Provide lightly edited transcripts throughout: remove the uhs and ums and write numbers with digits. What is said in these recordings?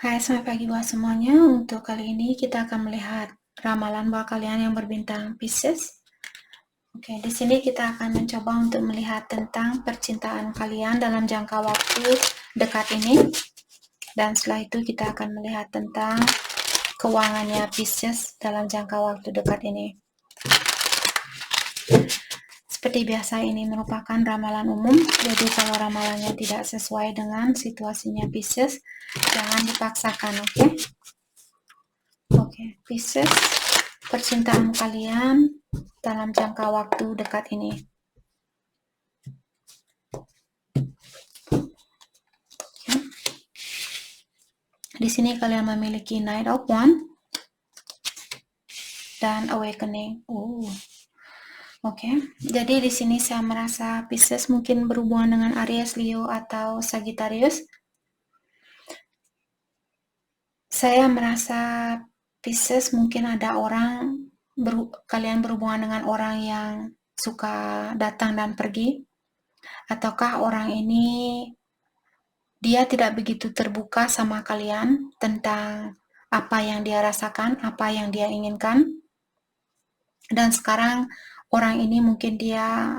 Hai, selamat pagi buat semuanya. Untuk kali ini kita akan melihat ramalan buat kalian yang berbintang Pisces. Oke, di sini kita akan mencoba untuk melihat tentang percintaan kalian dalam jangka waktu dekat ini. Dan setelah itu kita akan melihat tentang keuangannya Pisces dalam jangka waktu dekat ini. Seperti biasa, ini merupakan ramalan umum, jadi kalau ramalannya tidak sesuai dengan situasinya Pisces, jangan dipaksakan, oke? Oke, Pisces, percintaan kalian dalam jangka waktu dekat ini. Di sini kalian memiliki Knight of Wands dan Awakening. Oke. Jadi di sini saya merasa Pisces mungkin berhubungan dengan Aries, Leo, atau Sagittarius. Saya merasa Pisces mungkin ada kalian berhubungan dengan orang yang suka datang dan pergi, ataukah orang ini dia tidak begitu terbuka sama kalian tentang apa yang dia rasakan, apa yang dia inginkan. Dan sekarang orang ini mungkin dia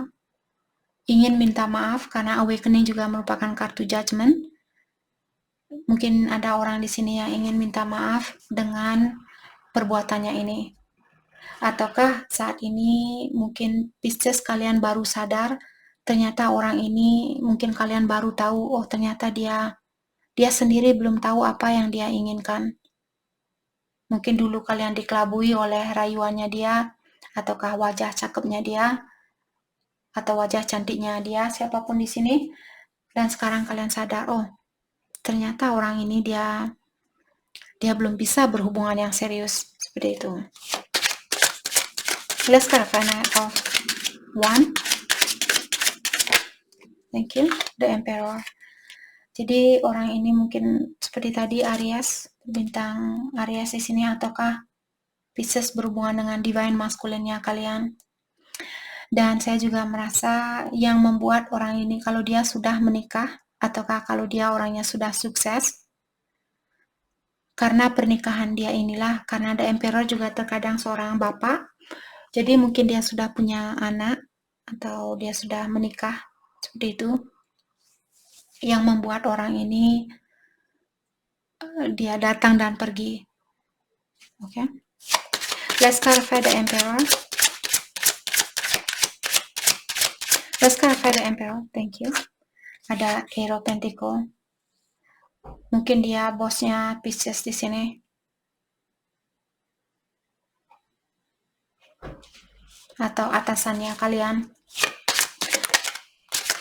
ingin minta maaf karena Awakening juga merupakan kartu Judgment. Mungkin ada orang di sini yang ingin minta maaf dengan perbuatannya ini. Ataukah saat ini mungkin Pisces kalian baru sadar, ternyata orang ini mungkin kalian baru tahu, oh ternyata dia sendiri belum tahu apa yang dia inginkan. Mungkin dulu kalian dikelabui oleh rayuannya dia, ataukah wajah cakepnya dia, atau wajah cantiknya dia, siapapun di sini, dan sekarang kalian sadar, oh ternyata orang ini dia belum bisa berhubungan yang serius, seperti itu. Let's clarify Knight of Wands. Thank you, the Emperor. Jadi orang ini mungkin seperti tadi Aries, bintang Aries di sini, ataukah Pisces berhubungan dengan divine masculine-nya kalian. Dan saya juga merasa yang membuat orang ini kalau dia sudah menikah, ataukah kalau dia orangnya sudah sukses, karena pernikahan dia inilah, karena The Emperor juga terkadang seorang bapak, jadi mungkin dia sudah punya anak, atau dia sudah menikah, seperti itu, yang membuat orang ini dia datang dan pergi. Okay? Let's clarify the Emperor. Let's clarify the Emperor. Thank you. Ada Hero Pentacle. Mungkin dia bosnya Pisces di sini. Atau atasannya kalian.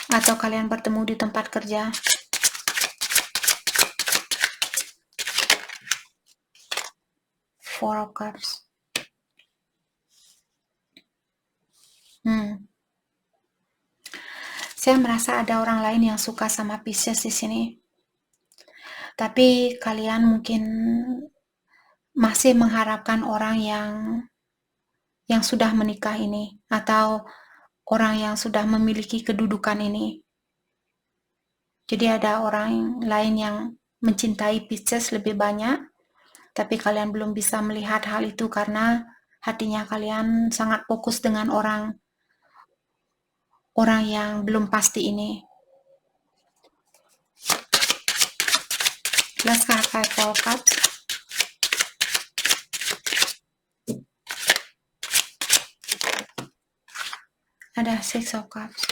Atau kalian bertemu di tempat kerja. Four of Cups. Saya merasa ada orang lain yang suka sama Pisces di sini. Tapi kalian mungkin masih mengharapkan orang yang sudah menikah ini, atau orang yang sudah memiliki kedudukan ini. Jadi ada orang lain yang mencintai Pisces lebih banyak, tapi kalian belum bisa melihat hal itu karena hatinya kalian sangat fokus dengan orang yang belum pasti ini. Let's clarify Four Cups. Ada Six of Cups.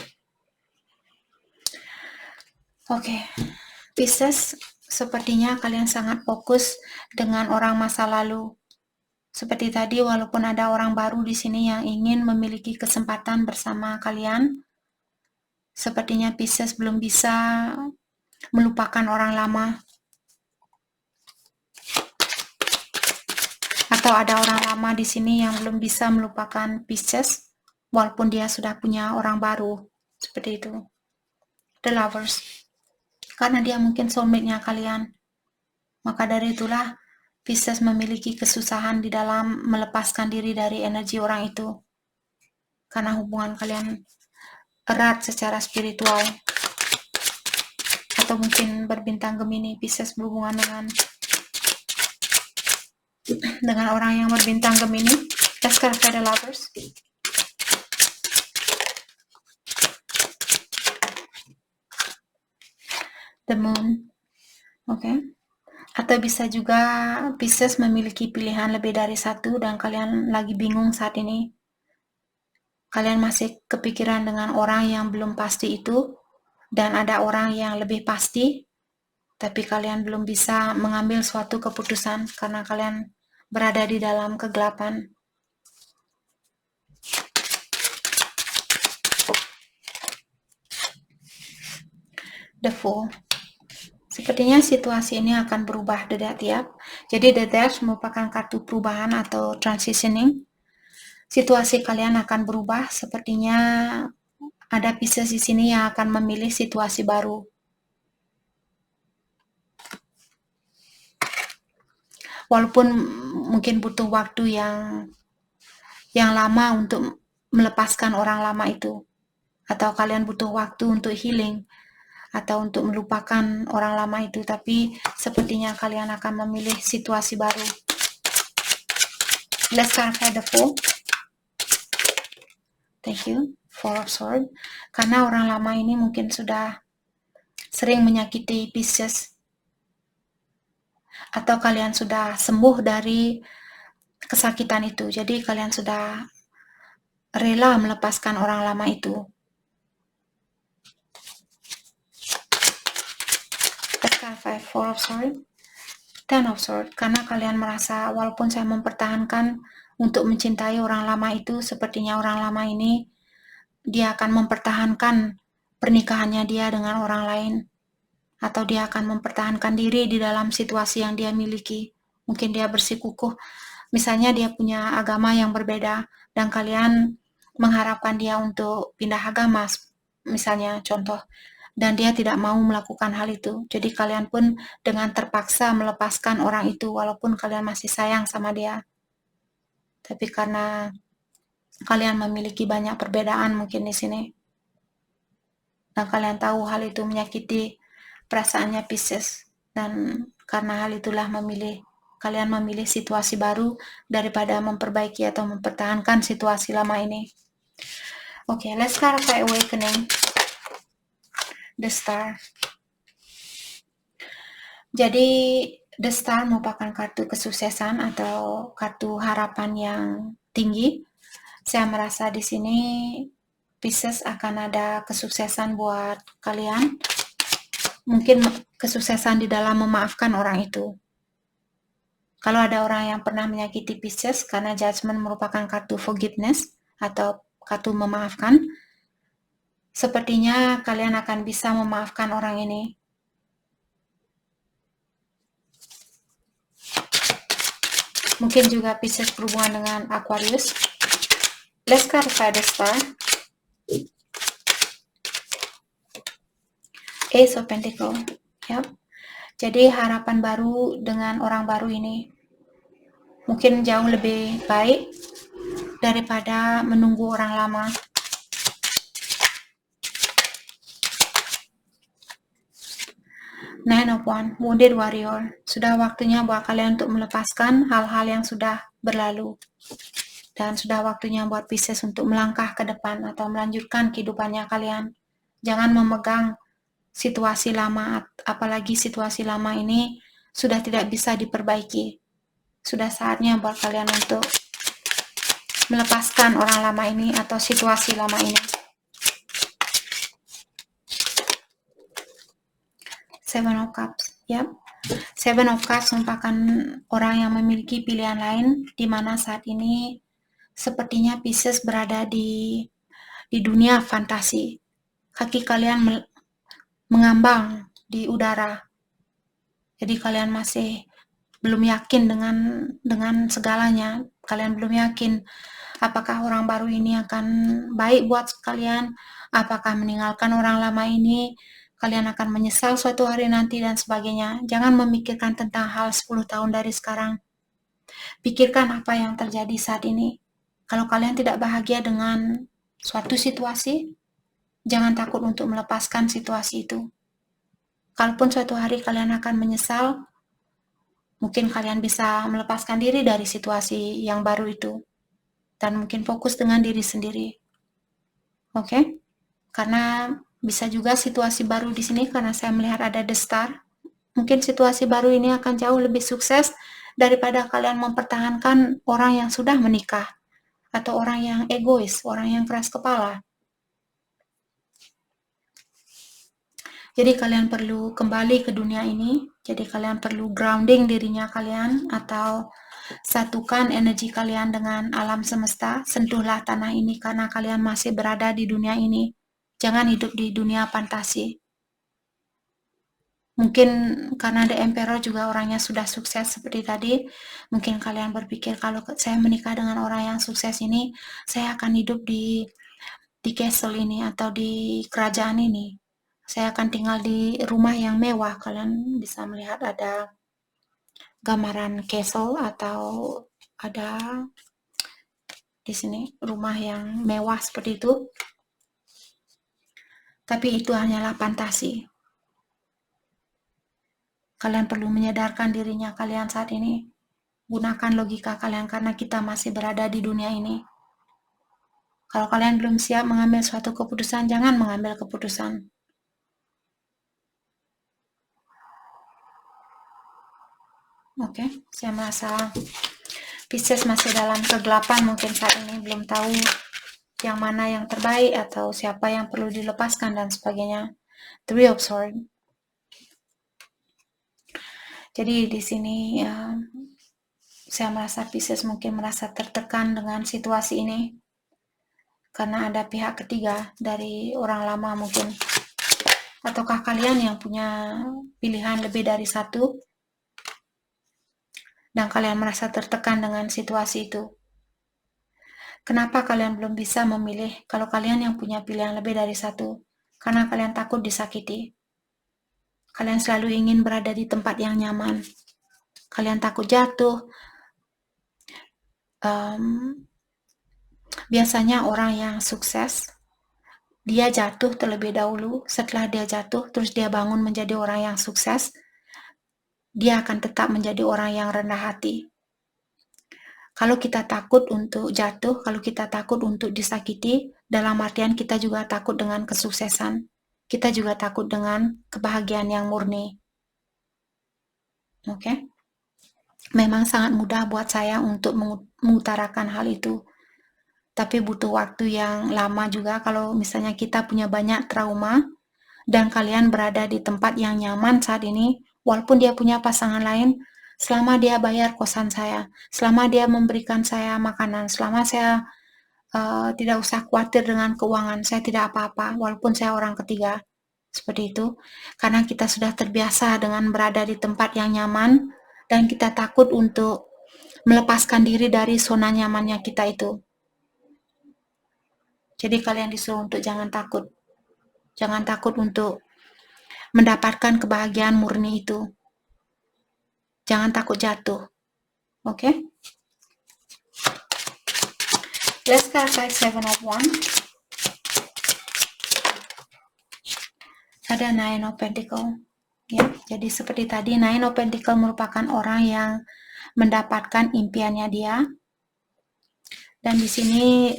Oke, Pisces, sepertinya kalian sangat fokus dengan orang masa lalu. Seperti tadi, walaupun ada orang baru di sini yang ingin memiliki kesempatan bersama kalian, sepertinya Pisces belum bisa melupakan orang lama. Atau ada orang lama di sini yang belum bisa melupakan Pisces, walaupun dia sudah punya orang baru. Seperti itu. The Lovers. Karena dia mungkin soulmate-nya kalian. Maka dari itulah Pisces memiliki kesusahan di dalam melepaskan diri dari energi orang itu. Karena hubungan kalian erat secara spiritual. Atau mungkin berbintang Gemini, Pisces berhubungan dengan dengan orang yang berbintang Gemini. Let's clarify the lovers. The moon. Oke. Atau bisa juga Pisces memiliki pilihan lebih dari satu dan kalian lagi bingung saat ini. Kalian masih kepikiran dengan orang yang belum pasti itu, dan ada orang yang lebih pasti, tapi kalian belum bisa mengambil suatu keputusan karena kalian berada di dalam kegelapan. The Fool. Sepertinya situasi ini akan berubah tiap. Jadi The Death merupakan kartu perubahan atau transitioning. Situasi kalian akan berubah. Sepertinya ada Pisces di sini yang akan memilih situasi baru. Walaupun mungkin butuh waktu yang lama untuk melepaskan orang lama itu, atau kalian butuh waktu untuk healing atau untuk melupakan orang lama itu, tapi sepertinya kalian akan memilih situasi baru. Let's clarify the Fool. Thank you. Four of Swords. Karena orang lama ini mungkin sudah sering menyakiti Pisces, atau kalian sudah sembuh dari kesakitan itu, jadi kalian sudah rela melepaskan orang lama itu. Let's clarify Four of Swords. Ten of Swords. Karena kalian merasa walaupun saya mempertahankan untuk mencintai orang lama itu, sepertinya orang lama ini dia akan mempertahankan pernikahannya dia dengan orang lain, atau dia akan mempertahankan diri di dalam situasi yang dia miliki. Mungkin dia bersikukuh, misalnya dia punya agama yang berbeda dan kalian mengharapkan dia untuk pindah agama, misalnya contoh, dan dia tidak mau melakukan hal itu. Jadi kalian pun dengan terpaksa melepaskan orang itu walaupun kalian masih sayang sama dia. Tapi karena kalian memiliki banyak perbedaan mungkin di sini, dan kalian tahu hal itu menyakiti perasaannya Pisces, dan karena hal itulah kalian memilih situasi baru daripada memperbaiki atau mempertahankan situasi lama ini. Okay, let's clarify Awakening. The Star. Jadi The Star merupakan kartu kesuksesan atau kartu harapan yang tinggi. Saya merasa di sini Pisces akan ada kesuksesan buat kalian. Mungkin kesuksesan di dalam memaafkan orang itu. Kalau ada orang yang pernah menyakiti Pisces, karena Judgment merupakan kartu forgiveness atau kartu memaafkan, sepertinya kalian akan bisa memaafkan orang ini. Mungkin juga Pisces berhubungan dengan Aquarius. Let's clarify the Star. Ace of Pentacles. Yep. Jadi harapan baru dengan orang baru ini mungkin jauh lebih baik daripada menunggu orang lama. Nine of Wands, Wounded Warrior. Sudah waktunya buat kalian untuk melepaskan hal-hal yang sudah berlalu. Dan sudah waktunya buat Pisces untuk melangkah ke depan atau melanjutkan kehidupannya kalian. Jangan memegang situasi lama, apalagi situasi lama ini sudah tidak bisa diperbaiki. Sudah saatnya buat kalian untuk melepaskan orang lama ini atau situasi lama ini. Seven of Cups. Yep. Seven of Cups merupakan orang yang memiliki pilihan lain, di mana saat ini sepertinya Pisces berada di dunia fantasi. Kaki kalian mengambang di udara. Jadi kalian masih belum yakin dengan segalanya. Kalian belum yakin apakah orang baru ini akan baik buat kalian, apakah meninggalkan orang lama ini kalian akan menyesal suatu hari nanti dan sebagainya. Jangan memikirkan tentang hal 10 tahun dari sekarang. Pikirkan apa yang terjadi saat ini. Kalau kalian tidak bahagia dengan suatu situasi, jangan takut untuk melepaskan situasi itu. Kalaupun suatu hari kalian akan menyesal, Mungkin kalian bisa melepaskan diri dari situasi yang baru itu dan mungkin fokus dengan diri sendiri. Oke? Karena bisa juga situasi baru di sini karena saya melihat ada The Star. Mungkin situasi baru ini akan jauh lebih sukses daripada kalian mempertahankan orang yang sudah menikah atau orang yang egois, orang yang keras kepala. Jadi kalian perlu kembali ke dunia ini, jadi kalian perlu grounding dirinya kalian atau satukan energi kalian dengan alam semesta, sentuhlah tanah ini karena kalian masih berada di dunia ini. Jangan hidup di dunia fantasi. Mungkin karena The Emperor juga orangnya sudah sukses seperti tadi, mungkin kalian berpikir kalau saya menikah dengan orang yang sukses ini, saya akan hidup di castle ini atau di kerajaan ini. Saya akan tinggal di rumah yang mewah. Kalian bisa melihat ada gambaran castle atau ada di sini rumah yang mewah seperti itu. Tapi itu hanyalah fantasi. Kalian perlu menyadarkan dirinya kalian saat ini. Gunakan logika kalian karena kita masih berada di dunia ini. Kalau kalian belum siap mengambil suatu keputusan, jangan mengambil keputusan. Oke, saya merasa Pisces masih dalam kegelapan mungkin saat ini, belum tahu yang mana yang terbaik atau siapa yang perlu dilepaskan dan sebagainya. Three of Swords. Jadi di sini saya merasa Pisces mungkin merasa tertekan dengan situasi ini karena ada pihak ketiga dari orang lama mungkin. Ataukah kalian yang punya pilihan lebih dari satu dan kalian merasa tertekan dengan situasi itu? Kenapa kalian belum bisa memilih kalau kalian yang punya pilihan lebih dari satu? Karena kalian takut disakiti. Kalian selalu ingin berada di tempat yang nyaman. Kalian takut jatuh. Biasanya orang yang sukses, dia jatuh terlebih dahulu. Setelah dia jatuh, terus dia bangun menjadi orang yang sukses, dia akan tetap menjadi orang yang rendah hati. Kalau kita takut untuk jatuh, kalau kita takut untuk disakiti, dalam artian kita juga takut dengan kesuksesan. Kita juga takut dengan kebahagiaan yang murni. Oke? Memang sangat mudah buat saya untuk mengutarakan hal itu. Tapi butuh waktu yang lama juga kalau misalnya kita punya banyak trauma dan kalian berada di tempat yang nyaman saat ini, walaupun dia punya pasangan lain, selama dia bayar kosan saya, selama dia memberikan saya makanan, selama saya tidak usah khawatir dengan keuangan, saya tidak apa-apa, walaupun saya orang ketiga. Seperti itu, karena kita sudah terbiasa dengan berada di tempat yang nyaman, dan kita takut untuk melepaskan diri dari zona nyamannya kita itu. Jadi kalian disuruh untuk jangan takut. Jangan takut untuk mendapatkan kebahagiaan murni itu. Jangan takut jatuh. Oke? Okay? Let's clarify Seven of Wands. Ada Nine of Pentacles. Ya, jadi seperti tadi, Nine of Pentacles merupakan orang yang mendapatkan impiannya dia. Dan di sini,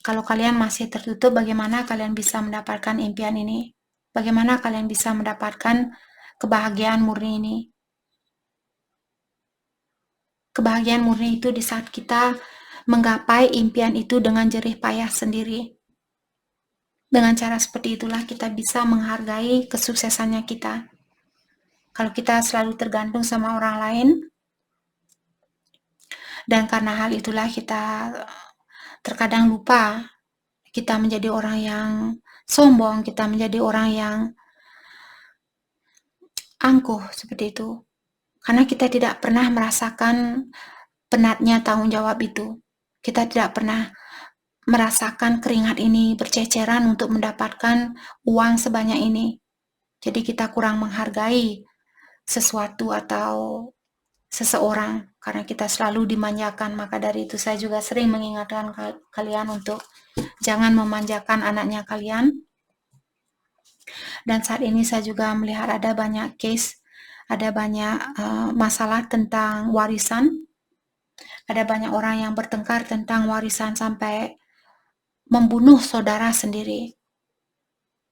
kalau kalian masih tertutup, bagaimana kalian bisa mendapatkan impian ini? Bagaimana kalian bisa mendapatkan kebahagiaan murni ini? Kebahagiaan murni itu di saat kita menggapai impian itu dengan jerih payah sendiri. Dengan cara seperti itulah kita bisa menghargai kesuksesannya kita. Kalau kita selalu tergantung sama orang lain, dan karena hal itulah kita terkadang lupa, kita menjadi orang yang sombong, kita menjadi orang yang angkuh seperti itu. Karena kita tidak pernah merasakan penatnya tanggung jawab itu. Kita tidak pernah merasakan keringat ini berceceran untuk mendapatkan uang sebanyak ini. Jadi kita kurang menghargai sesuatu atau seseorang karena kita selalu dimanjakan. Maka dari itu saya juga sering mengingatkan kalian untuk jangan memanjakan anaknya kalian. Dan saat ini saya juga melihat ada banyak case ada banyak masalah tentang warisan, ada banyak orang yang bertengkar tentang warisan sampai membunuh saudara sendiri.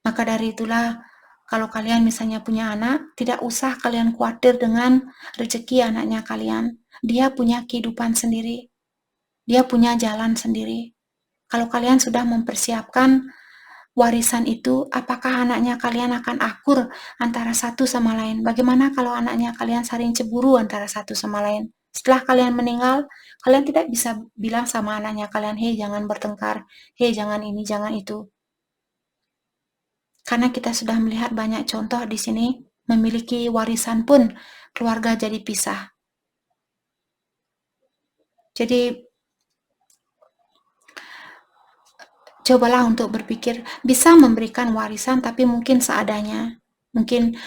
Maka dari itulah, kalau kalian misalnya punya anak, tidak usah kalian khawatir dengan rezeki anaknya kalian. Dia punya kehidupan sendiri. Dia punya jalan sendiri. Kalau kalian sudah mempersiapkan warisan itu, apakah anaknya kalian akan akur antara satu sama lain? Bagaimana kalau anaknya kalian saling cemburu antara satu sama lain? Setelah kalian meninggal, kalian tidak bisa bilang sama anaknya kalian, hei jangan bertengkar, hei jangan ini, jangan itu. Karena kita sudah melihat banyak contoh di sini, memiliki warisan pun keluarga jadi pisah. Jadi cobalah untuk berpikir, bisa memberikan warisan tapi mungkin seadanya. Mungkin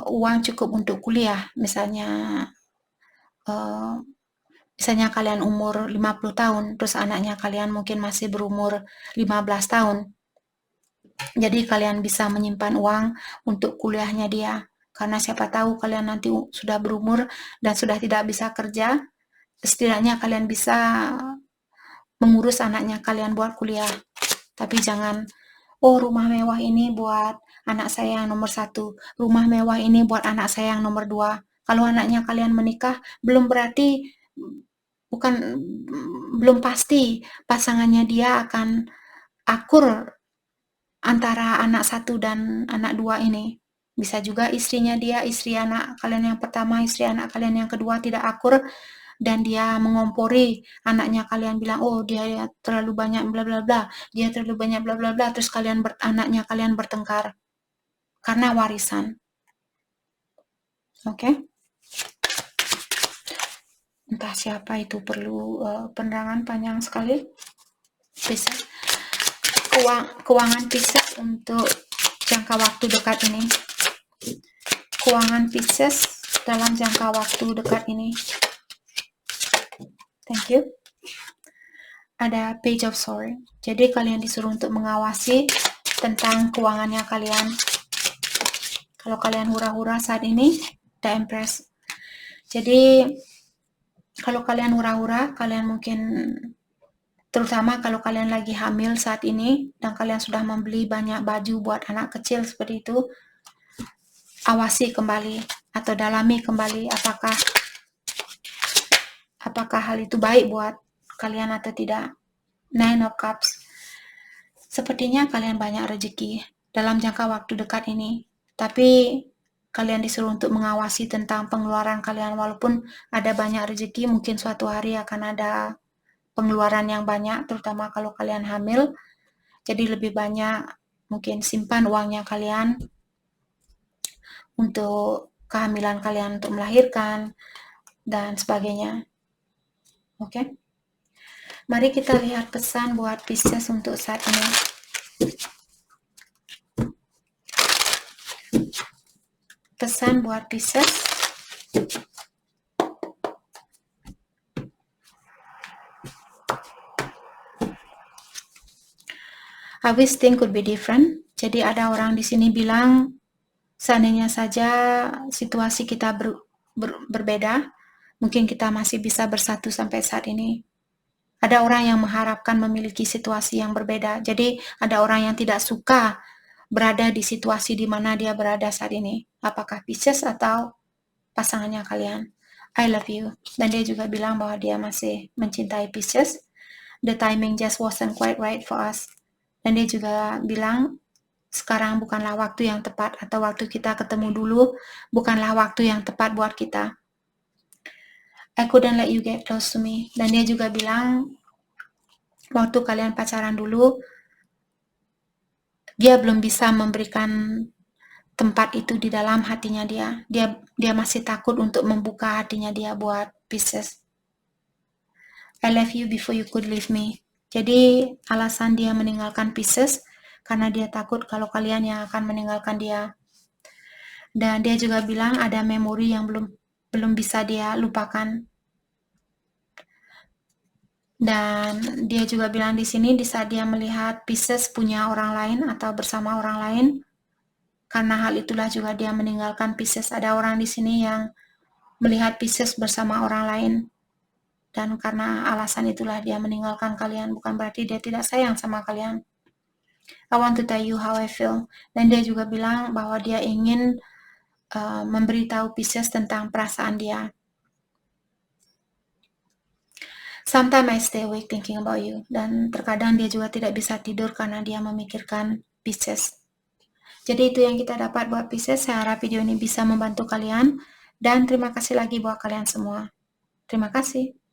uang cukup untuk kuliah, misalnya kalian umur 50 tahun, terus anaknya kalian mungkin masih berumur 15 tahun. Jadi kalian bisa menyimpan uang untuk kuliahnya dia. Karena siapa tahu kalian nanti sudah berumur dan sudah tidak bisa kerja, setidaknya kalian bisa mengurus anaknya kalian buat kuliah. Tapi jangan, oh rumah mewah ini buat anak saya yang nomor 1, rumah mewah ini buat anak saya yang nomor 2. Kalau anaknya kalian menikah, belum pasti pasangannya dia akan akur antara anak 1 dan anak 2 ini. Bisa juga istrinya dia, istri anak kalian yang pertama, istri anak kalian yang kedua tidak akur, dan dia mengompori anaknya kalian bilang, oh dia terlalu banyak bla bla bla, dia terlalu banyak bla bla bla, terus anaknya kalian bertengkar karena warisan. Oke? Entah siapa itu perlu penerangan panjang sekali. Bisa keuangan Pisces untuk jangka waktu dekat ini. Keuangan Pisces dalam jangka waktu dekat ini. Thank you. Ada Page of Swords. Jadi kalian disuruh untuk mengawasi tentang keuangannya kalian. Kalau kalian hura-hura saat ini, The Empress. Jadi kalau kalian hura-hura, kalian mungkin, terutama kalau kalian lagi hamil saat ini dan kalian sudah membeli banyak baju buat anak kecil seperti itu, awasi kembali atau dalami kembali apakah hal itu baik buat kalian atau tidak. Nine of Cups. Sepertinya kalian banyak rezeki dalam jangka waktu dekat ini, tapi kalian disuruh untuk mengawasi tentang pengeluaran kalian. Walaupun ada banyak rezeki, mungkin suatu hari akan ada pengeluaran yang banyak, terutama kalau kalian hamil. Jadi lebih banyak mungkin simpan uangnya kalian untuk kehamilan kalian, untuk melahirkan dan sebagainya. Oke? Mari kita lihat pesan buat Pisces untuk saat ini. Pesan buat Pisces. I wish things could be different. Jadi ada orang di sini bilang, seandainya saja situasi kita berbeda, mungkin kita masih bisa bersatu sampai saat ini. Ada orang yang mengharapkan memiliki situasi yang berbeda. Jadi ada orang yang tidak suka berada di situasi di mana dia berada saat ini. Apakah Pisces atau pasangannya kalian. I love you. Dan dia juga bilang bahwa dia masih mencintai Pisces. The timing just wasn't quite right for us. Dan dia juga bilang, sekarang bukanlah waktu yang tepat, atau waktu kita ketemu dulu bukanlah waktu yang tepat buat kita. I couldn't let you get close to me. Dan dia juga bilang, waktu kalian pacaran dulu, dia belum bisa memberikan tempat itu di dalam hatinya dia. Dia masih takut untuk membuka hatinya dia buat Pisces. I left you before you could leave me. Jadi alasan dia meninggalkan Pisces karena dia takut kalau kalian yang akan meninggalkan dia. Dan dia juga bilang ada memori yang belum bisa dia lupakan. Dan dia juga bilang di sini, di saat dia melihat Pisces punya orang lain atau bersama orang lain, karena hal itulah juga dia meninggalkan Pisces. Ada orang di sini yang melihat Pisces bersama orang lain, dan karena alasan itulah dia meninggalkan kalian. Bukan berarti dia tidak sayang sama kalian. I want to tell you how I feel. Dan dia juga bilang bahwa dia ingin memberitahu Pisces tentang perasaan dia. Sometimes I stay awake thinking about you. Dan terkadang dia juga tidak bisa tidur karena dia memikirkan Pisces. Jadi itu yang kita dapat buat Pisces. Saya harap video ini bisa membantu kalian. Dan terima kasih lagi buat kalian semua. Terima kasih.